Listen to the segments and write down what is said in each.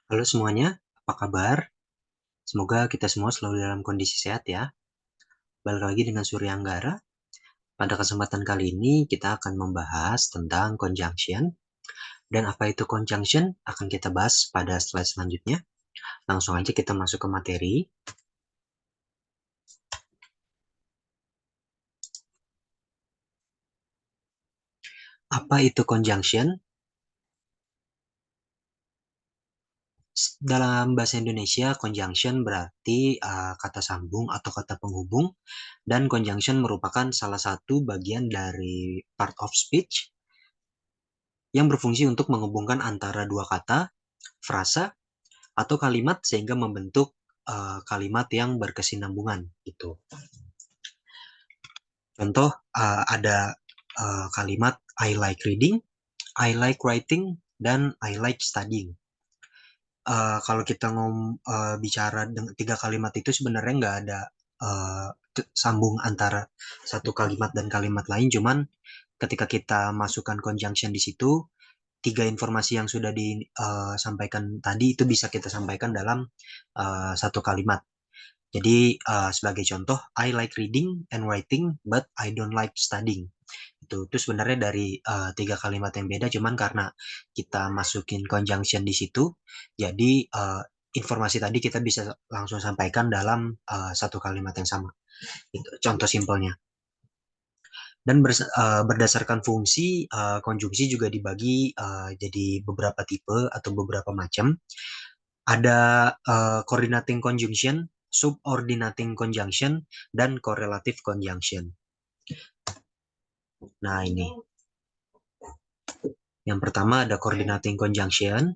Halo semuanya, apa kabar? Semoga kita semua selalu dalam kondisi sehat ya. Balik lagi dengan Surya Anggara. Pada kesempatan kali ini kita akan membahas tentang conjunction. Dan apa itu conjunction akan kita bahas pada slide selanjutnya. Langsung aja kita masuk ke materi. Apa itu conjunction? Dalam bahasa Indonesia, conjunction berarti kata sambung atau kata penghubung. Dan conjunction merupakan salah satu bagian dari part of speech yang berfungsi untuk menghubungkan antara dua kata, frasa, atau kalimat sehingga membentuk kalimat yang berkesinambungan itu. Contoh ada kalimat I like reading, I like writing, dan I like studying. Kalau kita bicara dengan tiga kalimat itu sebenarnya nggak ada uh, sambung antara satu kalimat dan kalimat lain, cuman ketika kita masukkan conjunction di situ, tiga informasi yang sudah disampaikan tadi itu bisa kita sampaikan dalam satu kalimat. Jadi sebagai contoh, I like reading and writing, but I don't like studying. Itu sebenarnya dari tiga kalimat yang beda, cuman karena kita masukin conjunction di situ, jadi informasi tadi kita bisa langsung sampaikan dalam satu kalimat yang sama. Itu contoh simpelnya. Dan berdasarkan fungsi, konjungsi juga dibagi jadi beberapa tipe atau beberapa macam. Ada coordinating conjunction, subordinating conjunction, dan correlative conjunction. Nah, ini. Yang pertama ada coordinating conjunction.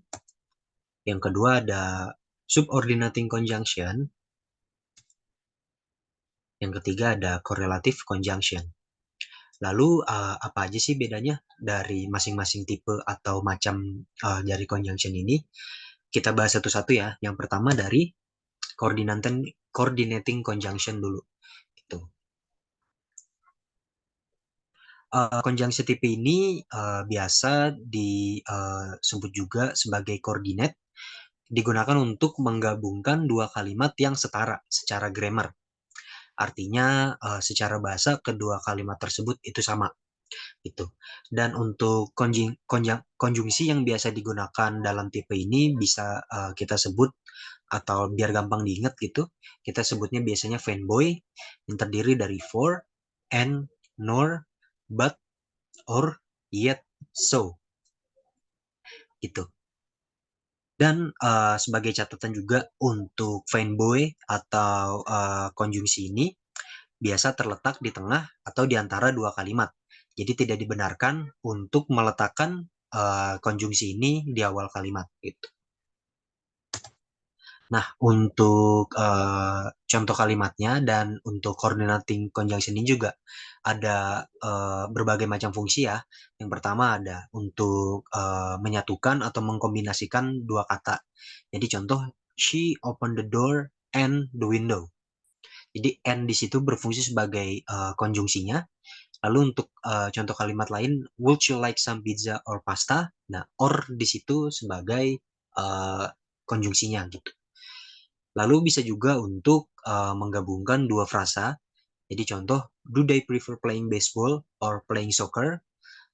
Yang kedua ada subordinating conjunction. Yang ketiga ada correlative conjunction. Lalu apa aja sih bedanya dari masing-masing tipe atau macam dari conjunction ini? Kita bahas satu-satu ya. Yang pertama dari coordinating conjunction dulu. Gitu. Konjungsi tipe ini biasa disebut juga sebagai koordinat, digunakan untuk menggabungkan dua kalimat yang setara secara grammar. Artinya secara bahasa kedua kalimat tersebut itu sama gitu. Dan untuk konjungsi yang biasa digunakan dalam tipe ini bisa kita sebut atau biar gampang diingat gitu, kita sebutnya biasanya fanboy yang terdiri dari for, and, nor, but, or, yet, so gitu. Dan sebagai catatan juga untuk fanboy atau konjungsi ini biasa terletak di tengah atau di antara dua kalimat. Jadi tidak dibenarkan untuk meletakkan konjungsi ini di awal kalimat gitu. Nah, untuk contoh kalimatnya dan untuk coordinating conjunction ini juga ada berbagai macam fungsi ya. Yang pertama ada untuk menyatukan atau mengkombinasikan dua kata. Jadi contoh, she opened the door and the window. Jadi and di situ berfungsi sebagai konjungsinya. Lalu untuk contoh kalimat lain, would you like some pizza or pasta? Nah, or di situ sebagai konjungsinya gitu. Lalu bisa juga untuk menggabungkan dua frasa. Jadi contoh, do they prefer playing baseball or playing soccer?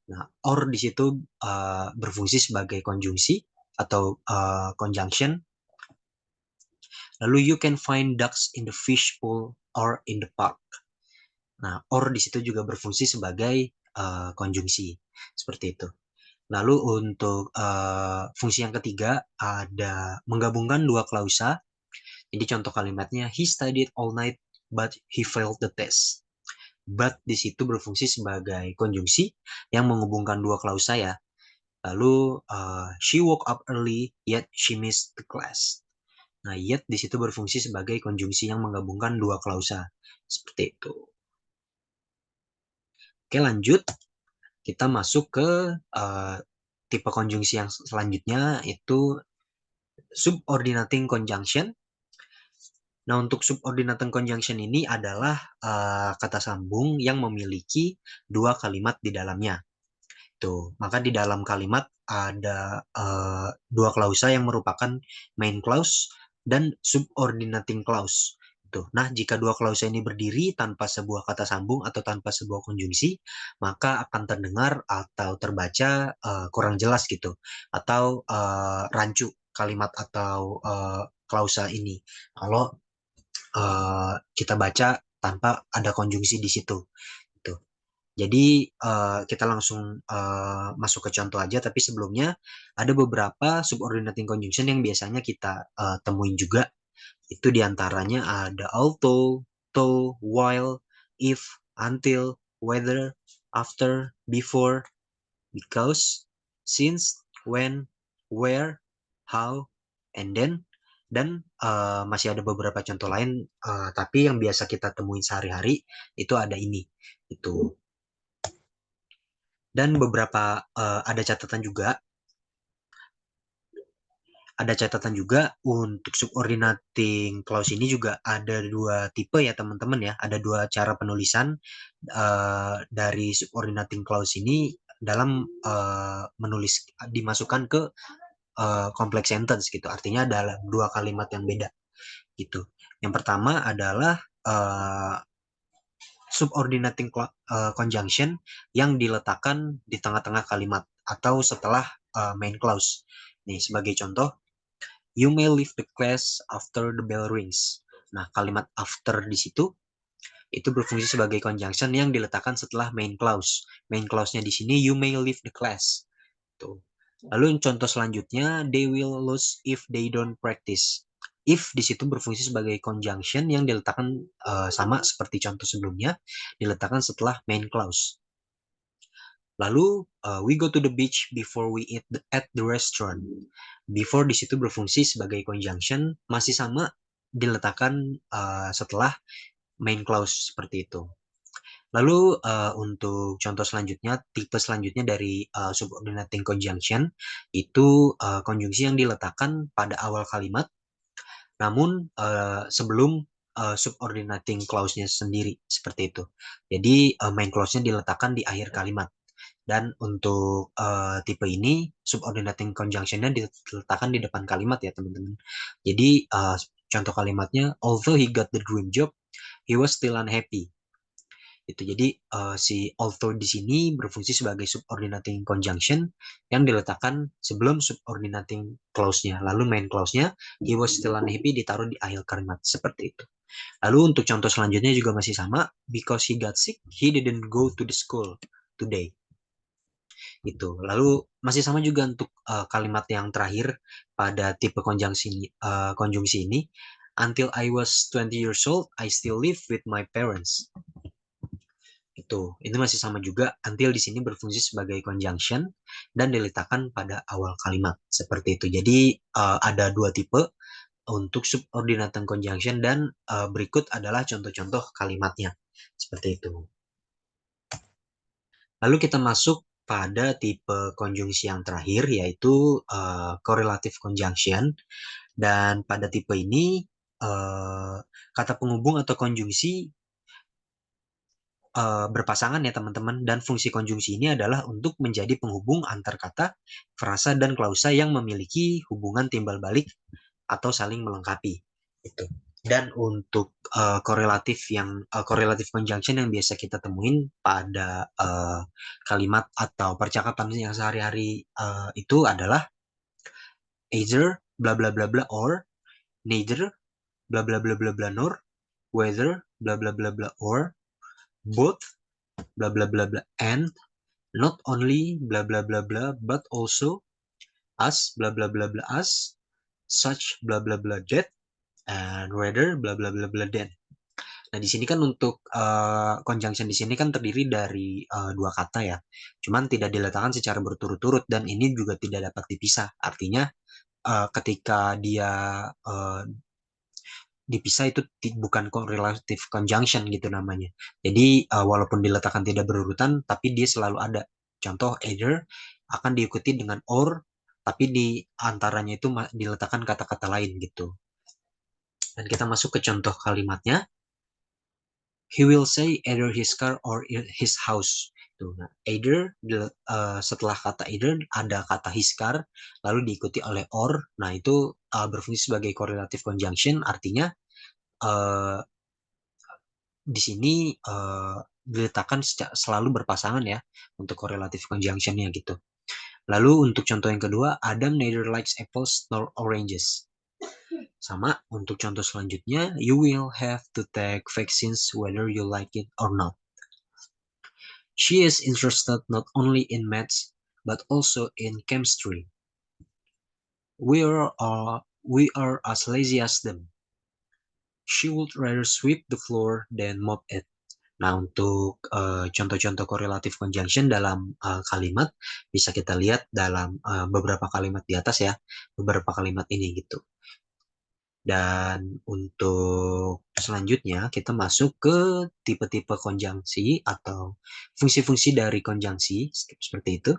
Nah, or di situ berfungsi sebagai konjungsi atau conjunction. Lalu you can find ducks in the fish pool or in the park. Nah, or di situ juga berfungsi sebagai konjungsi. Seperti itu. Lalu untuk fungsi yang ketiga ada menggabungkan dua klausa. Jadi contoh kalimatnya, he studied all night but he failed the test. But di situ berfungsi sebagai konjungsi yang menghubungkan dua klausa ya. Lalu she woke up early yet she missed the class. Nah, yet di situ berfungsi sebagai konjungsi yang menggabungkan dua klausa. Seperti itu. Oke, lanjut. Kita masuk ke tipe konjungsi yang selanjutnya, itu subordinating conjunction. Nah, untuk subordinating conjunction ini adalah kata sambung yang memiliki dua kalimat di dalamnya. Tuh, maka di dalam kalimat ada dua klausa yang merupakan main clause dan subordinating clause. Tuh. Nah, jika dua klausa ini berdiri tanpa sebuah kata sambung atau tanpa sebuah konjungsi, maka akan terdengar atau terbaca kurang jelas gitu, atau rancu kalimat atau klausa ini. Kalau kita baca tanpa ada konjungsi di situ. Gitu. Jadi kita langsung masuk ke contoh aja, tapi sebelumnya ada beberapa subordinating conjunction yang biasanya kita temuin juga. Itu diantaranya ada although, though, while, if, until, whether, after, before, because, since, when, where, how, and then. Dan masih ada beberapa contoh lain, tapi yang biasa kita temuin sehari-hari itu ada ini. Itu. Dan beberapa ada catatan juga untuk subordinating clause ini juga ada dua tipe ya teman-teman ya. Ada dua cara penulisan dari subordinating clause ini dalam menulis dimasukkan ke complex sentence gitu. Artinya adalah dua kalimat yang beda gitu. Yang pertama adalah subordinating conjunction yang diletakkan di tengah-tengah kalimat atau setelah main clause. Nih, sebagai contoh, you may leave the class after the bell rings. Nah, kalimat after di situ itu berfungsi sebagai conjunction yang diletakkan setelah main clause. Main clause-nya di sini you may leave the class. Tuh. Lalu contoh selanjutnya, they will lose if they don't practice. If di situ berfungsi sebagai conjunction yang diletakkan sama seperti contoh sebelumnya, diletakkan setelah main clause. Lalu we go to the beach before we eat at the restaurant. Before di situ berfungsi sebagai conjunction, masih sama diletakkan setelah main clause seperti itu. Lalu untuk contoh selanjutnya, tipe selanjutnya dari subordinating conjunction itu konjungsi yang diletakkan pada awal kalimat, namun sebelum subordinating clause-nya sendiri seperti itu. Jadi main clause-nya diletakkan di akhir kalimat. Dan untuk tipe ini subordinating conjunction-nya diletakkan di depan kalimat ya teman-teman. Jadi contoh kalimatnya, although he got the dream job, he was still unhappy. Itu jadi si although di sini berfungsi sebagai subordinating conjunction yang diletakkan sebelum subordinating clause-nya. Lalu main clause-nya he was still unhappy ditaruh di akhir kalimat seperti itu. Lalu untuk contoh selanjutnya juga masih sama, because he got sick, he didn't go to the school today. Gitu. Lalu masih sama juga untuk kalimat yang terakhir pada tipe konjungsi ini, until I was 20 years old, I still live with my parents. Itu masih sama juga, until di sini berfungsi sebagai conjunction dan diletakkan pada awal kalimat seperti itu. Jadi ada dua tipe untuk subordinating conjunction dan berikut adalah contoh-contoh kalimatnya seperti itu. Lalu kita masuk pada tipe konjungsi yang terakhir yaitu correlative conjunction, dan pada tipe ini kata penghubung atau konjungsi berpasangan ya teman-teman, dan fungsi konjungsi ini adalah untuk menjadi penghubung antar kata, frasa, dan klausa yang memiliki hubungan timbal balik atau saling melengkapi. Itu. Dan untuk correlative conjunction yang biasa kita temuin pada kalimat atau percakapan yang sehari-hari itu adalah either bla bla bla bla or, neither bla bla bla bla bla nor, whether bla bla bla bla or, both bla bla bla bla and, not only bla bla bla bla but also, as bla bla bla bla as, such bla bla bla that, and whether bla bla bla bla then. Nah, di sini kan untuk conjunction di sini kan terdiri dari dua kata ya. Cuman tidak diletakkan secara berturut-turut dan ini juga tidak dapat dipisah. Artinya ketika dia dipisah itu bukan correlative conjunction gitu namanya. Jadi walaupun diletakkan tidak berurutan tapi dia selalu ada. Contoh either akan diikuti dengan or tapi di antaranya itu diletakkan kata-kata lain gitu. Dan kita masuk ke contoh kalimatnya. He will say either his car or his house. Tuh, nah, either setelah kata either ada kata hiskar lalu diikuti oleh or. Nah, itu berfungsi sebagai correlative conjunction, artinya uh, di sini diletakkan selalu berpasangan ya untuk correlative conjunctionnya gitu. Lalu untuk contoh yang kedua, Adam neither likes apples nor oranges. Sama untuk contoh selanjutnya, you will have to take vaccines whether you like it or not. She is interested not only in maths but also in chemistry. We are as lazy as them. She would rather sweep the floor than mop it. Nah, untuk contoh-contoh correlative conjunction dalam kalimat bisa kita lihat dalam beberapa kalimat di atas ya, beberapa kalimat ini gitu. Dan untuk selanjutnya kita masuk ke tipe-tipe konjungsi atau fungsi-fungsi dari konjungsi seperti itu.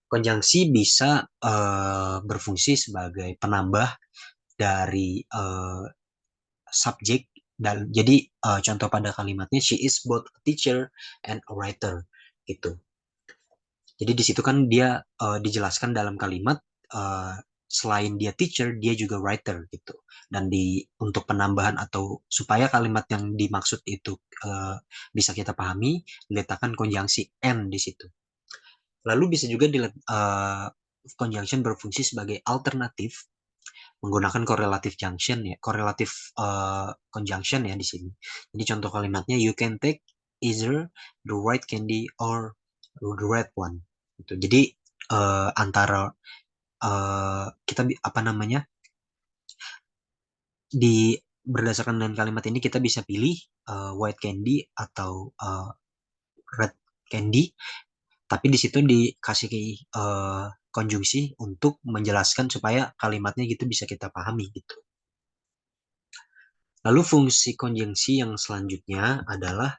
Konjungsi bisa berfungsi sebagai penambah dari subjek, dan jadi contoh pada kalimatnya she is both a teacher and a writer gitu. Jadi di situ kan dia dijelaskan dalam kalimat selain dia teacher dia juga writer gitu. Dan untuk penambahan atau supaya kalimat yang dimaksud itu bisa kita pahami, diletakkan konjungsi and di situ. Lalu bisa juga conjunction berfungsi sebagai alternatif menggunakan correlative junction ya, correlative conjunction ya di sini. Jadi contoh kalimatnya you can take either the white candy or the red one. Gitu. Jadi antara kita apa namanya berdasarkan dengan kalimat ini kita bisa pilih white candy atau red candy, tapi di situ dikasih konjungsi untuk menjelaskan supaya kalimatnya gitu bisa kita pahami gitu. Lalu fungsi konjungsi yang selanjutnya adalah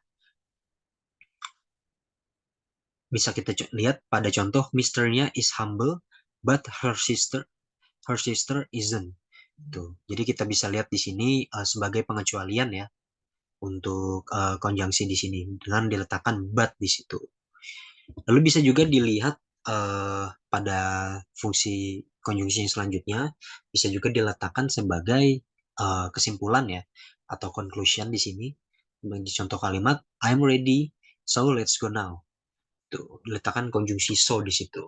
bisa kita lihat pada contoh Misternya is humble but her sister isn't. Tuh. Jadi kita bisa lihat di sini sebagai pengecualian ya untuk konjungsi di sini dengan diletakkan but di situ. Lalu bisa juga dilihat pada fungsi konjungsi selanjutnya bisa juga diletakkan sebagai kesimpulan ya atau conclusion di sini. Di contoh kalimat I'm ready, so let's go now. Tuh, diletakkan konjungsi so di situ.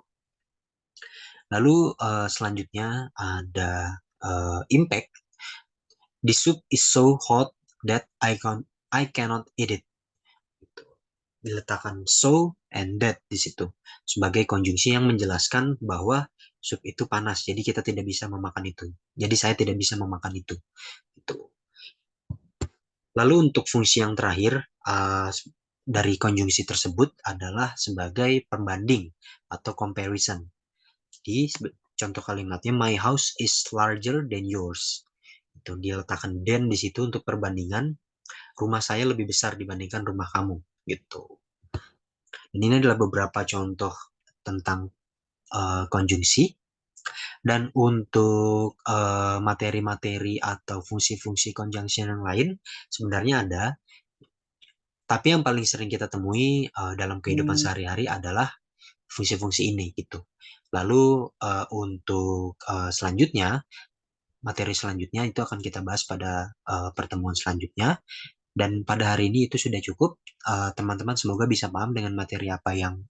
Lalu selanjutnya ada impact. The soup is so hot that I cannot eat it. Diletakkan so and that di situ sebagai konjungsi yang menjelaskan bahwa sup itu panas, jadi kita tidak bisa memakan itu. Jadi saya tidak bisa memakan itu. Itu. Lalu untuk fungsi yang terakhir dari konjungsi tersebut adalah sebagai pembanding atau comparison. Jadi contoh kalimatnya my house is larger than yours. Itu diletakkan than di situ untuk perbandingan. Rumah saya lebih besar dibandingkan rumah kamu gitu. Dan ini adalah beberapa contoh tentang konjungsi. Dan untuk materi-materi atau fungsi-fungsi conjunction yang lain sebenarnya ada, tapi yang paling sering kita temui dalam kehidupan sehari-hari adalah fungsi-fungsi ini gitu. Lalu untuk selanjutnya, materi selanjutnya itu akan kita bahas pada pertemuan selanjutnya. Dan pada hari ini itu sudah cukup. Teman-teman semoga bisa paham dengan materi apa yang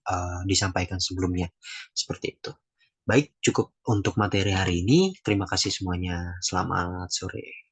disampaikan sebelumnya. Seperti itu. Baik, cukup untuk materi hari ini. Terima kasih semuanya. Selamat sore.